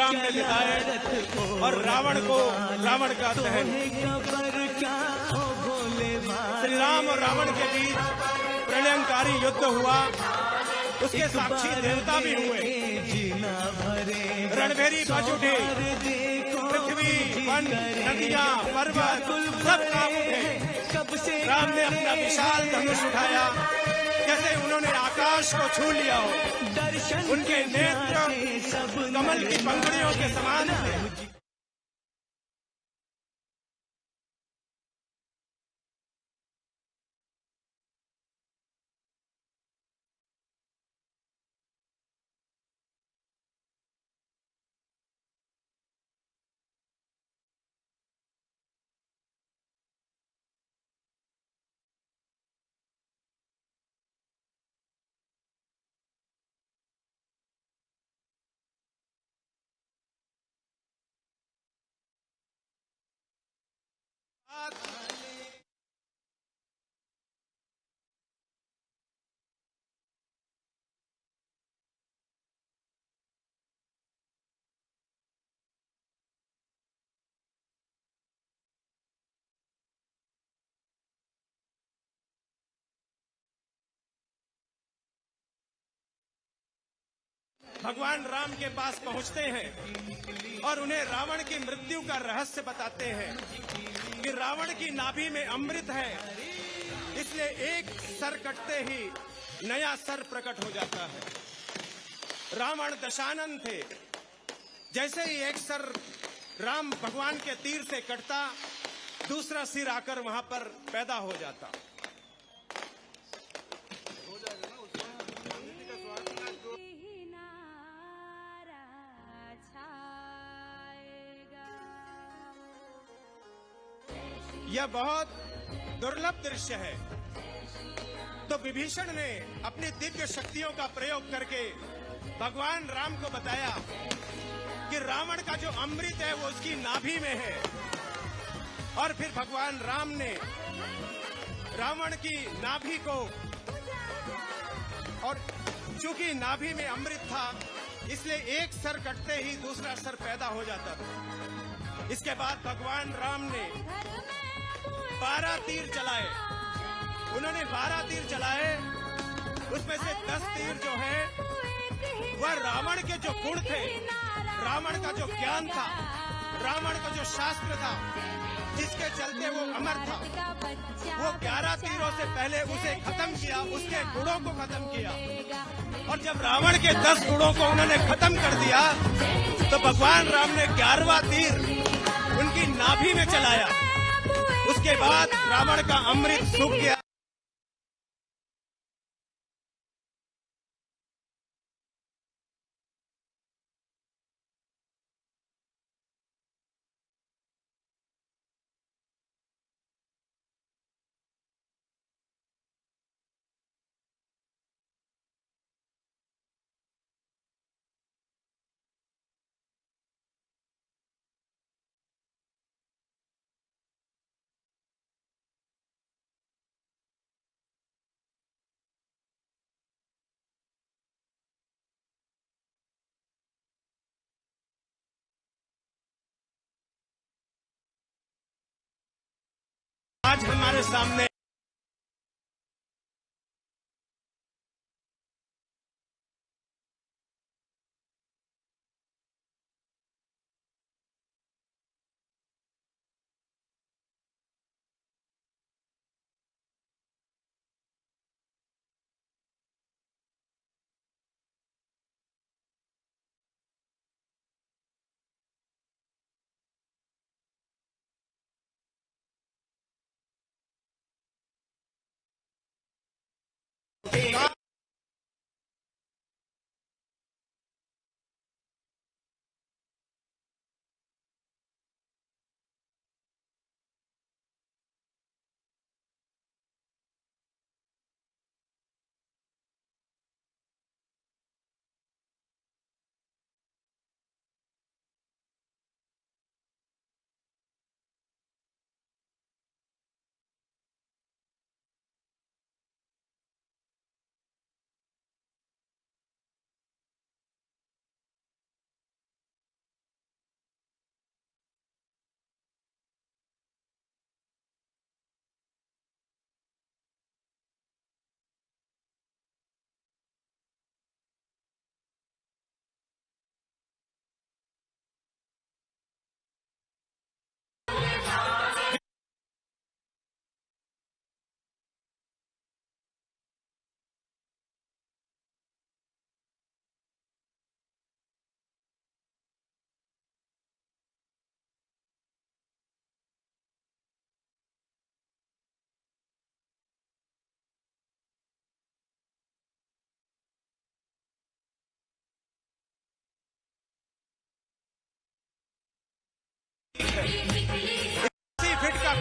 राम ने हिदायत और रावण को रावण का दहन। श्री राम और रावण के बीच प्रलयंकारी युद्ध हुआ, उसके साक्षी देवता भी हुए। रणभेरी बज उठे, पृथ्वी, वन, नदियां, पर्वत सब कांप उठे। राम ने अपना विशाल धनुष उठाया, जैसे उन्होंने आकाश को छू लिया हो। उनके नेत्र कमल की पंखुड़ियों के समान थे। भगवान राम के पास पहुंचते हैं और उन्हें रावण की मृत्यु का रहस्य बताते हैं कि रावण की नाभि में अमृत है, इसलिए एक सर कटते ही नया सर प्रकट हो जाता है। रावण दशानन थे, जैसे ही एक सर राम भगवान के तीर से कटता, दूसरा सिर आकर वहां पर पैदा हो जाता। यह बहुत दुर्लभ दृश्य है। तो विभीषण ने अपनी दिव्य शक्तियों का प्रयोग करके भगवान राम को बताया कि रावण का जो अमृत है वो उसकी नाभि में है। और फिर भगवान राम ने रावण की नाभि को, और चूंकि नाभि में अमृत था इसलिए एक सर कटते ही दूसरा सर पैदा हो जाता था। इसके बाद भगवान राम ने 12 तीर चलाए। उन्होंने 12 तीर चलाए, उसमें से 10 तीर जो है वह रावण के जो गुण थे, रावण का जो ज्ञान था, रावण का जो शास्त्र था, जिसके चलते वो अमर था, वो 11 तीरों से पहले उसे खत्म किया, उसके गुणों को खत्म किया। और जब रावण के 10 गुणों को उन्होंने खत्म कर दिया तो भगवान राम ने 11वां तीर उनकी नाभि में चलाया। उसके बाद रावण का अमृत सूख गया। आज हमारे सामने इसी फिट का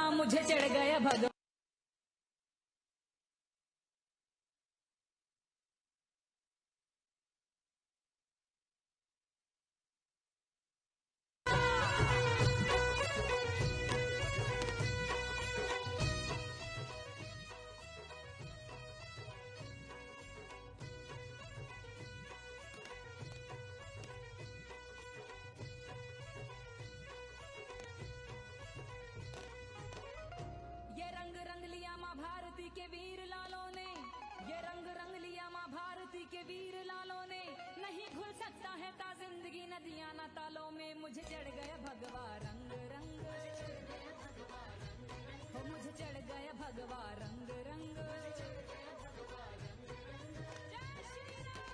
गुस्सा मुझे चढ़ गया भगवान। ये रंग रंग लिया माँ भारती के वीर लालों ने, ये रंग रंग लिया माँ भारती के वीर लालों ने। नहीं घुल सकता है ता जिंदगी नदियाँ न तालों में। मुझे चढ़ गया भगवा रंग रंग, हो मुझे चढ़ गया भगवा रंग रंग। जय श्री राम।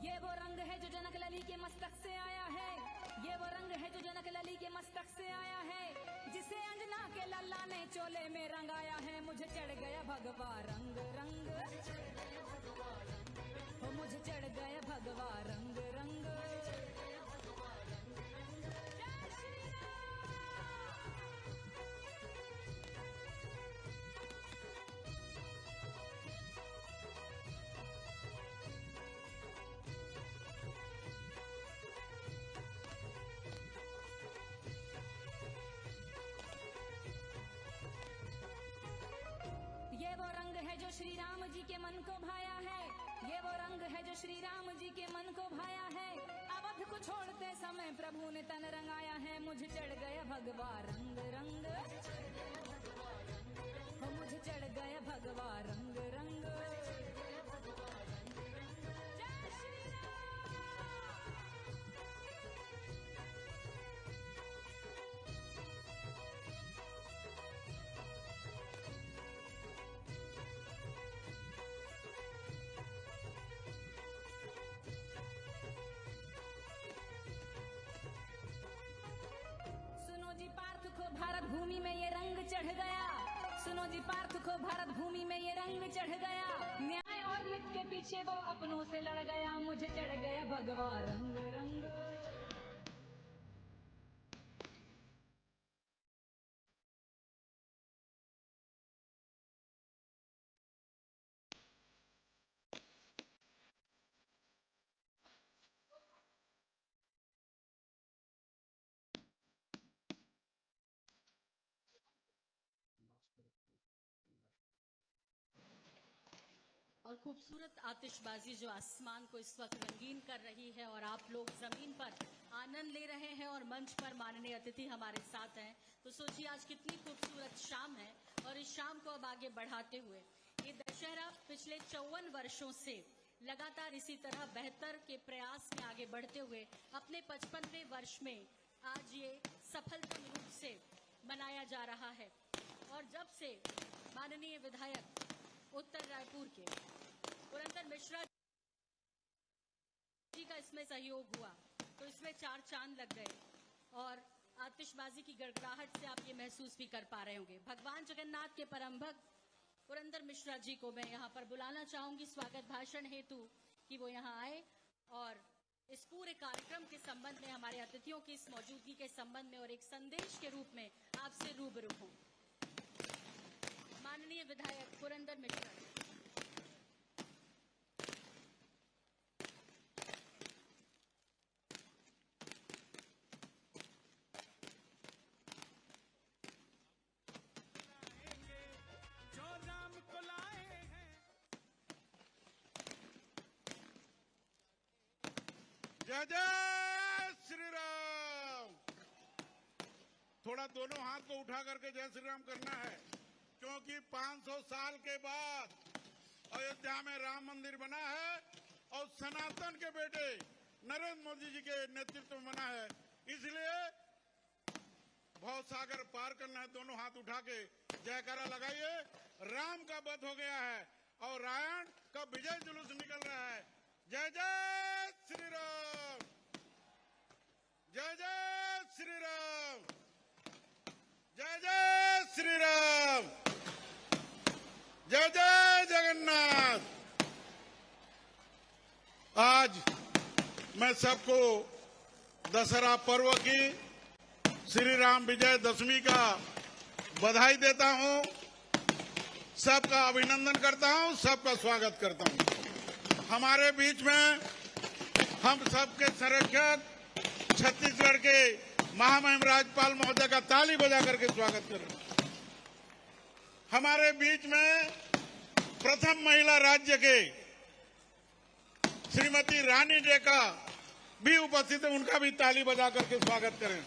ये वो रंग है जो जनक लली के मस्तक से आया है, ये वो रंग है जो जनक लली के मस्तक से आया है, जिसे अंजना के लल्ला ने चोले में रंगाया है। मुझे चढ़ गया भगवा रंग रंग, हो मुझे चढ़ गया भगवा रंग रंग। जय श्री राम। ये वो रंग है जो श्री राम जी के मन को भाया है, ये वो रंग है जो श्री राम जी के मन को भाया है। अवध को छोड़ते समय प्रभु ने तन रंगाया है। मुझे चढ़ गया भगवा रंग रंग, हो मुझे चढ़ गया भगवा रंग रंग। जय श्री राम। सुनो जी पार्थ को भारत भूमि में ये रंग चढ़ गया, सुनो जी पार्थ को भारत भूमि में ये रंग चढ़ गया। न्याय और हित के पीछे वो अपनों से लड़ गया। मुझे चढ़ गया भगवा रंग रंग। और खूबसूरत आतिशबाजी जो आसमान को इस वक्त रंगीन कर रही है और आप लोग जमीन पर आनंद ले रहे हैं और मंच पर माननीय अतिथि हमारे साथ हैं। तो सोचिए आज कितनी खूबसूरत शाम है और इस शाम को अब आगे बढ़ाते हुए ये दशहरा पिछले 54 वर्षों से लगातार इसी तरह बेहतर के प्रयास में आगे बढ़ते हुए अपने 55वें वर्ष में आज ये सफलतम रूप से मनाया जा रहा है। और जब से माननीय विधायक उत्तर रायपुर के पुरंदर मिश्रा जी का इसमें सहयोग हुआ तो इसमें 4 चांद लग गए और आतिशबाजी की गड़गड़ाहट से आप ये महसूस भी कर पा रहे होंगे। भगवान जगन्नाथ के परम भक्त पुरंदर मिश्रा जी को मैं यहाँ पर बुलाना चाहूंगी स्वागत भाषण हेतु कि वो यहाँ आए और इस पूरे कार्यक्रम के संबंध में हमारे अतिथियों की इस मौजूदगी के संबंध में और एक संदेश के रूप में आपसे रूबरू हों। माननीय विधायक पुरंदर मिश्रा। जो राम को लाए हैं। जय जय श्री राम। थोड़ा दोनों हाथ को उठा करके जय श्री राम करना है क्योंकि 500 साल के बाद अयोध्या में राम मंदिर बना है और सनातन के बेटे नरेंद्र मोदी जी के नेतृत्व में बना है। इसलिए भव सागर पार करना है। दोनों हाथ उठा के जयकारा लगाइए। राम का वध हो गया है और रायण का विजय जुलूस निकल रहा है। जय जय श्री राम। जय जय श्री राम, जय जय श्री राम, जय जय जगन्नाथ। आज मैं सबको दशहरा पर्व की श्री राम विजय दशमी का बधाई देता हूं, सबका अभिनंदन करता हूं, सबका स्वागत करता हूं। हमारे बीच में हम सबके संरक्षक छत्तीसगढ़ के महामहिम राज्यपाल महोदय का ताली बजा करके स्वागत करें। हमारे बीच में प्रथम महिला राज्य के श्रीमती रानी डेका भी उपस्थित है, उनका भी ताली बजा करके स्वागत करें।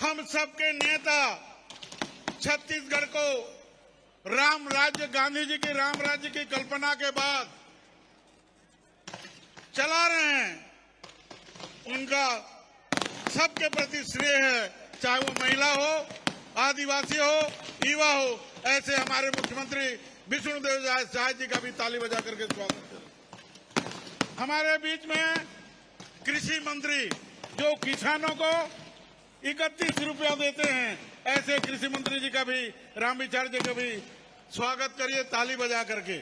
हम सबके नेता छत्तीसगढ़ को राम राज्य, गांधी जी की राम राज्य की कल्पना के बाद चला रहे हैं, उनका सबके प्रति श्रेय है, चाहे वो महिला हो, आदिवासी हो, युवा हो। ऐसे हमारे मुख्यमंत्री विष्णुदेव साय जी का भी ताली बजा करके स्वागत करें। हमारे बीच में कृषि मंत्री जो किसानों को 31 रुपया देते हैं, ऐसे कृषि मंत्री जी का भी, रामविचार जी का भी स्वागत करिए ताली बजा करके।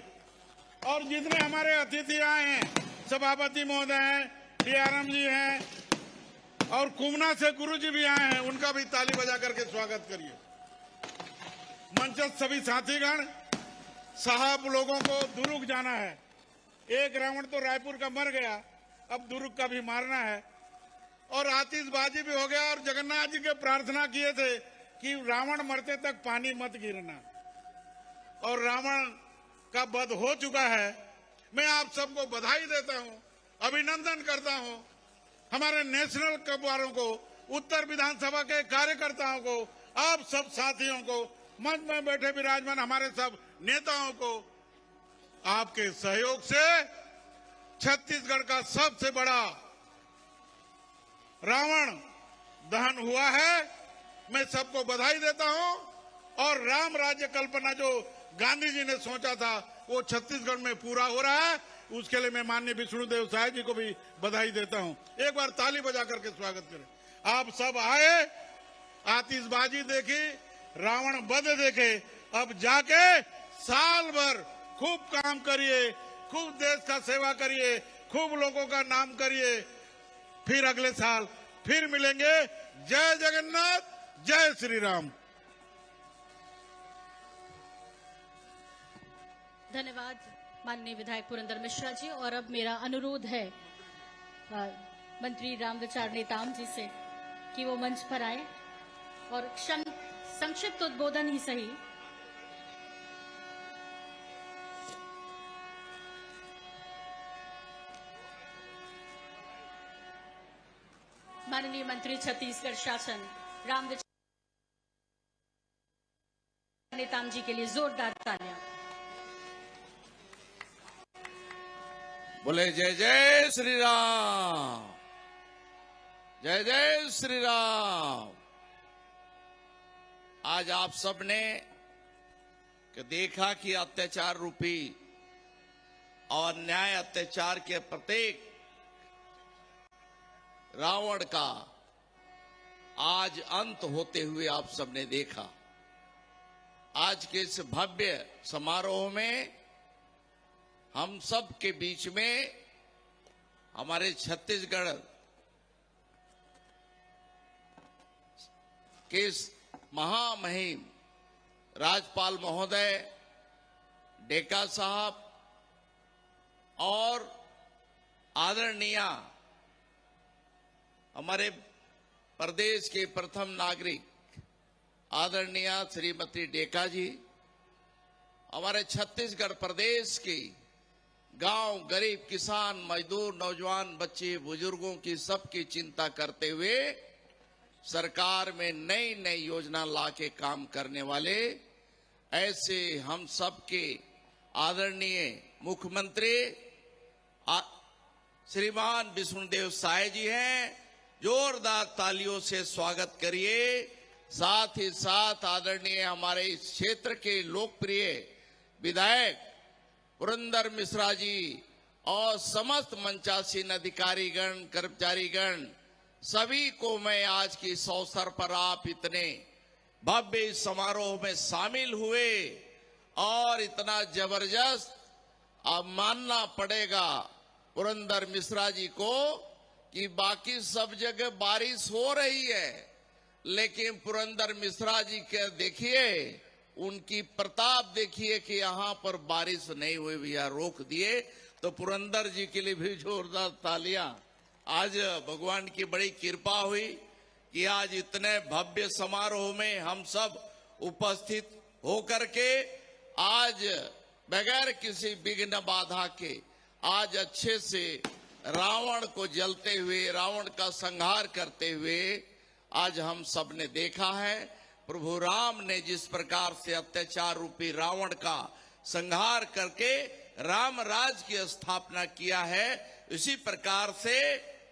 और जितने हमारे अतिथि आए हैं, सभापति महोदय हैं, डीआरएम जी हैं और कुमना से गुरु जी भी आए हैं, उनका भी ताली बजा करके स्वागत करिए। मंचस्थ सभी साथीगण, साहब लोगों को दुर्ग जाना है। एक रावण तो रायपुर का मर गया, अब दुर्ग का भी मारना है और आतिशबाजी भी हो गया। और जगन्नाथ जी के प्रार्थना किए थे कि रावण मरते तक पानी मत गिरना, और रावण का वध हो चुका है। मैं आप सबको बधाई देता हूं, अभिनंदन करता हूं। हमारे नेशनल कपवारों को, उत्तर विधानसभा के कार्यकर्ताओं को, आप सब साथियों को, मंच में बैठे विराजमान हमारे सब नेताओं को, आपके सहयोग से छत्तीसगढ़ का सबसे बड़ा रावण दहन हुआ है। मैं सबको बधाई देता हूं। और राम राज्य कल्पना जो गांधी जी ने सोचा था, वो छत्तीसगढ़ में पूरा हो रहा है। उसके लिए मैं माननीय विष्णुदेव साय जी को भी बधाई देता हूं। एक बार ताली बजा करके स्वागत करें। आप सब आए, आतिशबाजी देखी, रावण वध देखे, अब जाके साल भर खूब काम करिए, खूब देश का सेवा करिए, खूब लोगों का नाम करिए। फिर अगले साल फिर मिलेंगे। जय जगन्नाथ, जय श्री राम। धन्यवाद माननीय विधायक पुरंदर मिश्रा जी। और अब मेरा अनुरोध है मंत्री रामविचार नेताम जी से कि वो मंच पर आए और संक्षिप्त उद्बोधन ही सही माननीय मंत्री छत्तीसगढ़ शासन रामविचार नेताम जी के लिए जोरदार तालियां। बोले जय जय श्री राम, जय जय श्री राम। आज आप सबने देखा कि अत्याचार रूपी और न्याय अत्याचार के प्रत्येक रावण का आज अंत होते हुए आप सबने देखा। आज के इस भव्य समारोह में हम सब के बीच में हमारे छत्तीसगढ़ के महामहिम राज्यपाल महोदय डेका साहब और आदरणीय हमारे प्रदेश के प्रथम नागरिक आदरणीय श्रीमती डेका जी, हमारे छत्तीसगढ़ प्रदेश की गांव, गरीब, किसान, मजदूर, नौजवान, बच्चे, बुजुर्गों की सबकी चिंता करते हुए सरकार में नई नई योजना ला के काम करने वाले ऐसे हम सबके आदरणीय मुख्यमंत्री श्रीमान विष्णुदेव साय जी हैं। जोरदार तालियों से स्वागत करिए। साथ ही साथ आदरणीय हमारे इस क्षेत्र के लोकप्रिय विधायक पुरंदर मिश्रा जी और समस्त मंचासीन अधिकारीगण, कर्मचारीगण, सभी को मैं आज के इस अवसर पर आप इतने भव्य समारोह में शामिल हुए और इतना जबरदस्त अब मानना पड़ेगा पुरंदर मिश्रा जी को कि बाकी सब जगह बारिश हो रही है, लेकिन पुरंदर मिश्रा जी के देखिए, उनकी प्रताप देखिए कि यहाँ पर बारिश नहीं हुई, भैया रोक दिए। तो पुरंदर जी के लिए भी जोरदार तालियां। आज भगवान की बड़ी कृपा हुई कि आज इतने भव्य समारोह में हम सब उपस्थित होकर के आज बगैर किसी विघ्न बाधा के आज अच्छे से रावण को जलते हुए, रावण का संहार करते हुए आज हम सब ने देखा है। प्रभु राम ने जिस प्रकार से अत्याचार रूपी रावण का संहार करके राम राज की स्थापना किया है, इसी प्रकार से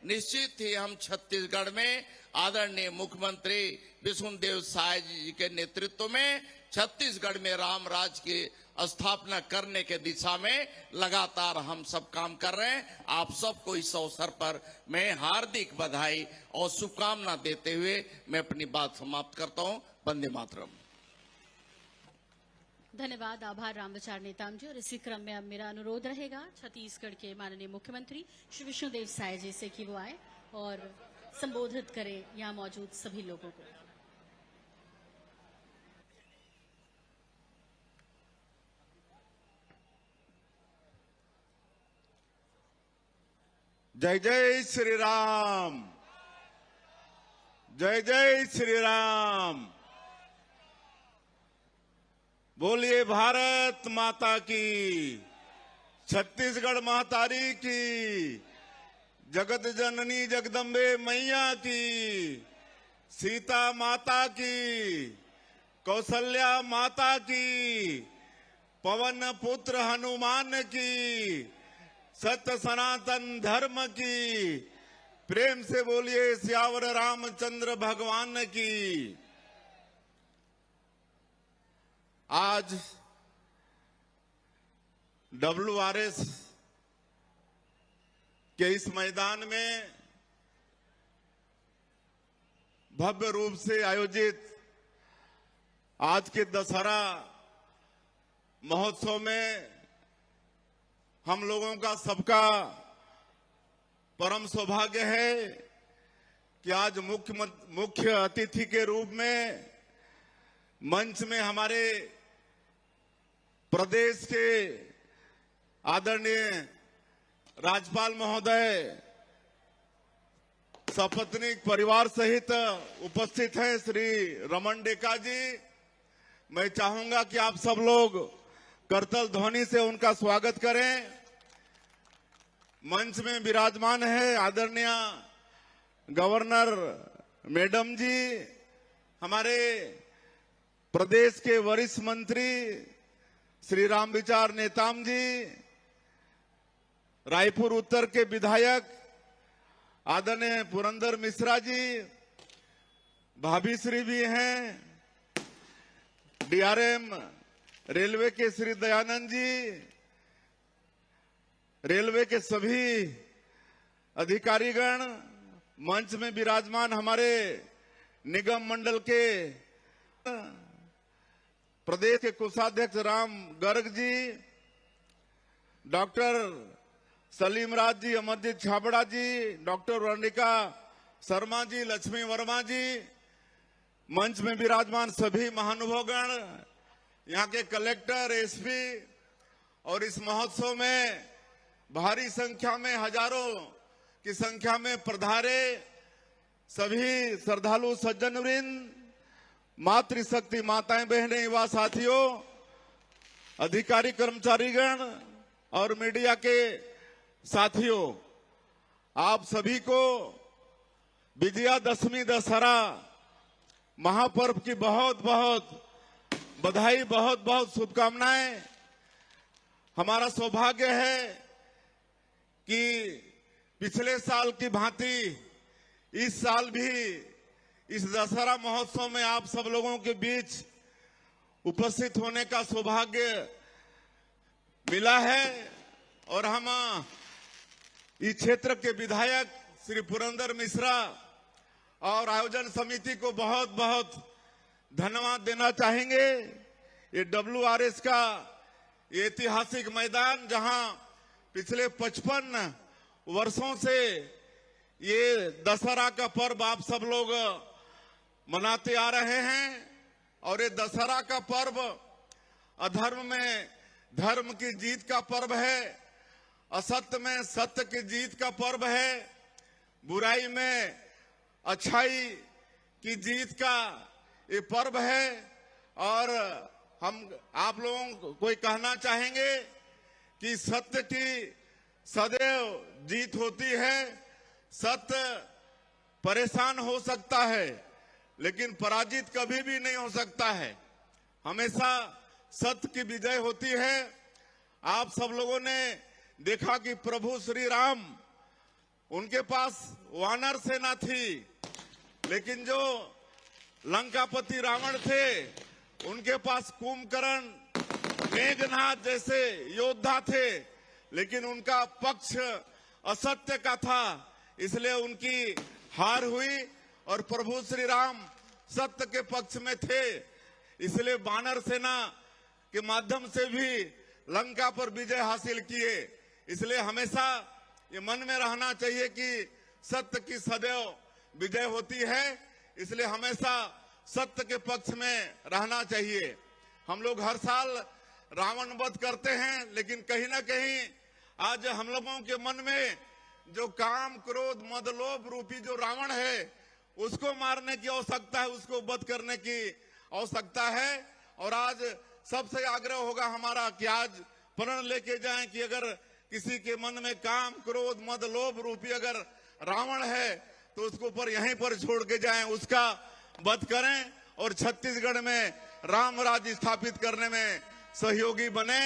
निश्चित ही हम छत्तीसगढ़ में आदरणीय मुख्यमंत्री विष्णुदेव साय जी के नेतृत्व में छत्तीसगढ़ में राम राज की स्थापना करने के दिशा में लगातार हम सब काम कर रहे हैं। आप सबको इस अवसर पर मैं हार्दिक बधाई और शुभकामना देते हुए मैं अपनी बात समाप्त करता हूं। वंदे मातरम। धन्यवाद, आभार रामविचार नेताम जी। और इसी क्रम में अब मेरा अनुरोध रहेगा छत्तीसगढ़ के माननीय मुख्यमंत्री श्री विष्णुदेव साय जी से कि वो आए और संबोधित करें यहाँ मौजूद सभी लोगों को। जय जय श्री राम, जय जय श्री राम। बोलिए भारत माता की, छत्तीसगढ़ महतारी की, जगत जननी जगदम्बे मैया की, सीता माता की, कौशल्या माता की, पवन पुत्र हनुमान की, सत्य सनातन धर्म की। प्रेम से बोलिए सियावर रामचंद्र भगवान की। आज WRS के इस मैदान में भव्य रूप से आयोजित आज के दशहरा महोत्सव में हम लोगों का सबका परम सौभाग्य है कि आज मुख्य अतिथि के रूप में मंच में हमारे प्रदेश के आदरणीय राज्यपाल महोदय सपत्नीक परिवार सहित उपस्थित हैं श्री रमन डेका जी। मैं चाहूंगा कि आप सब लोग करतल ध्वनि से उनका स्वागत करें। मंच में विराजमान है आदरणीय गवर्नर मैडम जी, हमारे प्रदेश के वरिष्ठ मंत्री श्री रामविचार नेताम जी, रायपुर उत्तर के विधायक आदरणीय पुरंदर मिश्रा जी, भाभी श्री भी हैं, DRM रेलवे के श्री दयानंद जी, रेलवे के सभी अधिकारीगण, मंच में विराजमान हमारे निगम मंडल के प्रदेश के कोषाध्यक्ष राम गर्ग जी, डॉक्टर सलीम राज जी, अमरजीत छाबड़ा जी, डॉक्टर वर्णिका शर्मा जी, लक्ष्मी वर्मा जी, मंच में विराजमान सभी महानुभावगण, यहाँ के कलेक्टर, SP और इस महोत्सव में भारी संख्या में, हजारों की संख्या में पधारे सभी श्रद्धालु सज्जनवृंद, मातृशक्ति माताएं बहनें युवा साथियों, अधिकारी कर्मचारीगण और मीडिया के साथियों, आप सभी को विजयादशमी दशहरा महापर्व की बहुत बहुत बधाई, बहुत बहुत शुभकामनाएं। हमारा सौभाग्य है कि पिछले साल की भांति इस साल भी इस दशहरा महोत्सव में आप सब लोगों के बीच उपस्थित होने का सौभाग्य मिला है और हम इस क्षेत्र के विधायक श्री पुरंदर मिश्रा और आयोजन समिति को बहुत बहुत धन्यवाद देना चाहेंगे। ये WRS का ये ऐतिहासिक मैदान जहां पिछले 55 वर्षों से ये दशहरा का पर्व आप सब लोग मनाते आ रहे हैं और ये दशहरा का पर्व अधर्म में धर्म की जीत का पर्व है, असत्य में सत्य की जीत का पर्व है, बुराई में अच्छाई की जीत का ये पर्व है। और हम आप लोगों को कहना चाहेंगे कि सत्य की सदैव जीत होती है। सत्य परेशान हो सकता है लेकिन पराजित कभी भी नहीं हो सकता है, हमेशा सत्य की विजय होती है। आप सब लोगों ने देखा कि प्रभु श्री राम, उनके पास वानर सेना थी, लेकिन जो लंकापति रावण थे उनके पास कुंभकर्ण मेघनाथ जैसे योद्धा थे, लेकिन उनका पक्ष असत्य का था, इसलिए उनकी हार हुई और प्रभु श्री राम सत्य के पक्ष में थे, इसलिए वानर सेना के माध्यम से भी लंका पर विजय हासिल किए। इसलिए हमेशा ये मन में रहना चाहिए कि सत्य की सदैव विजय होती है, इसलिए हमेशा सत्य के पक्ष में रहना चाहिए। हम लोग हर साल रावण वध करते हैं, लेकिन कहीं ना कहीं आज हम लोगों के मन में जो काम क्रोध मद लोभ रूपी जो रावण है उसको मारने की आवश्यकता है, उसको वध करने की आवश्यकता है। और आज सबसे आग्रह होगा हमारा कि आज प्रण लेके जाएं कि अगर किसी के मन में काम क्रोध मद लोभ रूपी अगर रावण है तो उसको ऊपर यहीं पर छोड़ के जाएं, उसका वध करें और छत्तीसगढ़ में राम राज्य स्थापित करने में सहयोगी बने।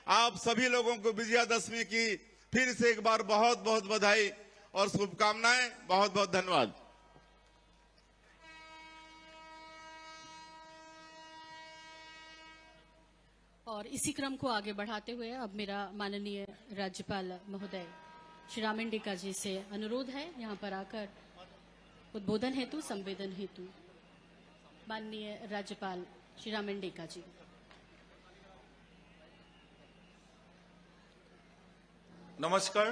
आप सभी लोगों को विजयादशमी की फिर से एक बार बहुत बहुत बधाई और शुभकामनाएं। बहुत बहुत धन्यवाद। और इसी क्रम को आगे बढ़ाते हुए अब मेरा माननीय राज्यपाल महोदय श्री रामेंडिका जी से अनुरोध है यहाँ पर आकर उद्बोधन हेतु संवेदन हेतु। माननीय राज्यपाल श्री रामेंडिका जी। नमस्कार।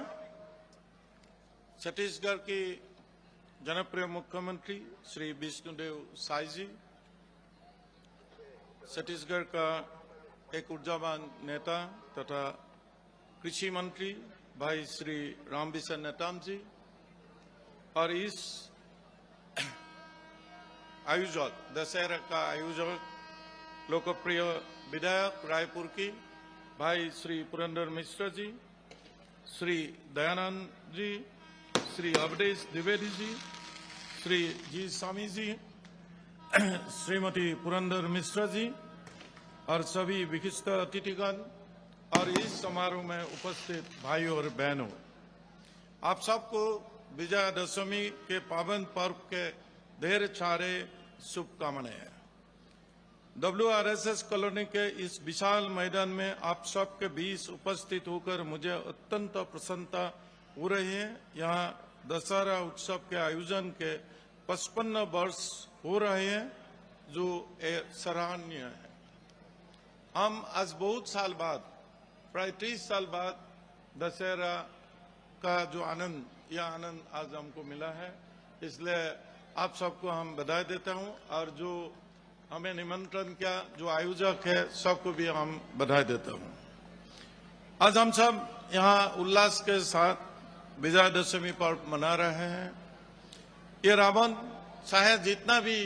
छत्तीसगढ़ के जनप्रिय मुख्यमंत्री श्री विष्णुदेव साय जी, छत्तीसगढ़ का एक ऊर्जावान नेता तथा कृषि मंत्री भाई श्री रामविशर नेताम जी, और इस आयोजक दशहरा का आयोजक लोकप्रिय विधायक रायपुर की भाई श्री पुरंदर मिश्र जी, श्री दयानंद जी, श्री अवधेश द्विवेदी जी, श्री जी स्वामी जी, श्रीमती पुरंदर मिश्र जी और सभी विशिष्ट अतिथिगण और इस समारोह में उपस्थित भाइयों और बहनों, आप सबको विजयादशमी के पावन पर्व के ढेर सारे शुभकामनाएं। WRSS कॉलोनी के इस विशाल मैदान में आप सबके बीच उपस्थित होकर मुझे अत्यंत प्रसन्नता हो रही है। यहाँ दशहरा उत्सव के आयोजन के 55 वर्ष हो रहे हैं, जो सराहनीय है। हम आज बहुत साल बाद, प्राय 30 साल बाद दशहरा का जो आनंद, यह आनंद आज हमको मिला है, इसलिए आप सबको हम बधाई देता हूं और जो हमें निमंत्रण किया, जो आयोजक है, सबको भी हम बधाई देता हूं। आज हम सब यहाँ उल्लास के साथ विजयादशमी पर्व मना रहे हैं। ये रावण चाहे जितना भी